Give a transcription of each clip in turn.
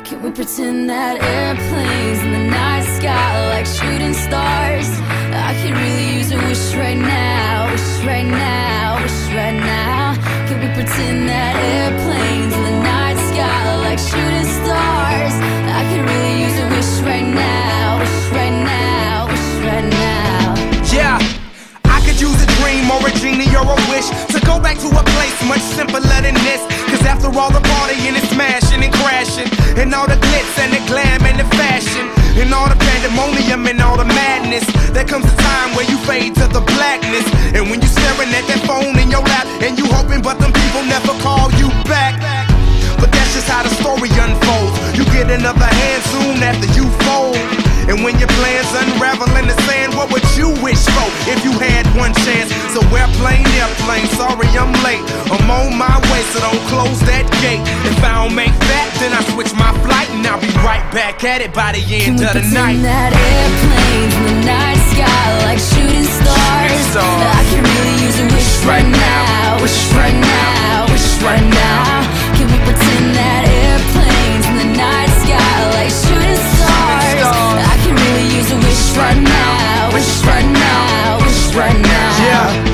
Can we pretend that airplanes in the night sky are like shooting stars? I could really use a wish right now, wish right now, wish right now. Can we pretend that airplanes in the night sky are like shooting stars? I could really use a wish right now, wish right now, wish right now. Yeah, I could use a dream or a genie or a wish to go back to a place much simpler than this. Cause after all the partying and smashing and crashing, and all the glitz and the glam and the fashion, and all the pandemonium and all the madness, there comes a time where you fade to the blackness. And when you staring at that phone in your lap, and you hoping but them people never call you back. But that's just how the story unfolds. You get another hand soon after you fold. And when your plans unravel in the sand, what would you wish for if you had one chance? So airplane, sorry I'm late. I'm on my way, so don't close that gate. If I don't make that, then I switch my flight, and I'll be right back at it by the end of the night. Can we pretend that airplanes in the night sky like shooting stars? I can really use a wish right now, wish right now, wish right now. Can we pretend that airplanes in the night sky like shooting stars? I can really use a wish right now, wish right now, wish right now.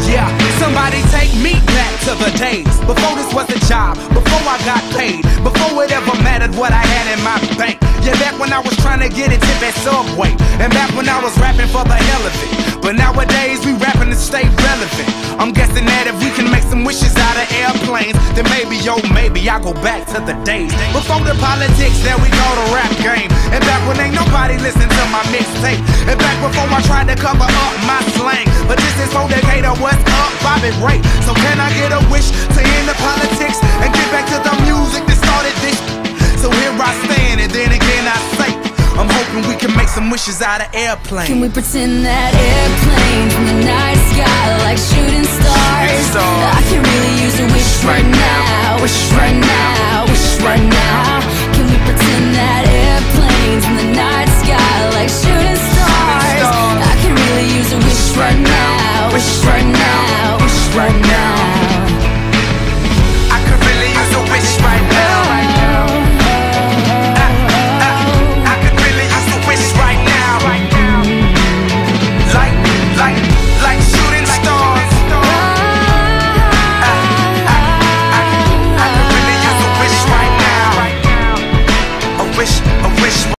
Yeah, somebody take me back to the days before this was a job, before I got paid, before it ever mattered what I had in my bank. Yeah, back when I was trying to get a tip at Subway, and back when I was rapping for the hell of it. But nowadays we rapping to stay relevant. I'm guessing that if we can make some wishes out of airplanes, then maybe, oh maybe I'll go back to the days before the politics, there we go, the rap game. And back when ain't nobody listen to my mixtape, and back before I tried to cover up my slang. But this is for Decatur, what's up, Bobby Ray? So can I get a wish to end the politics and get back to the music that started this? So here I stand, and then again I say, I'm hoping we can make some wishes out of airplanes. Can we pretend that airplanes in the night sky like shooting stars? I can really use a wish right now, wish right now, wish right now. Can we pretend that airplanes in the night sky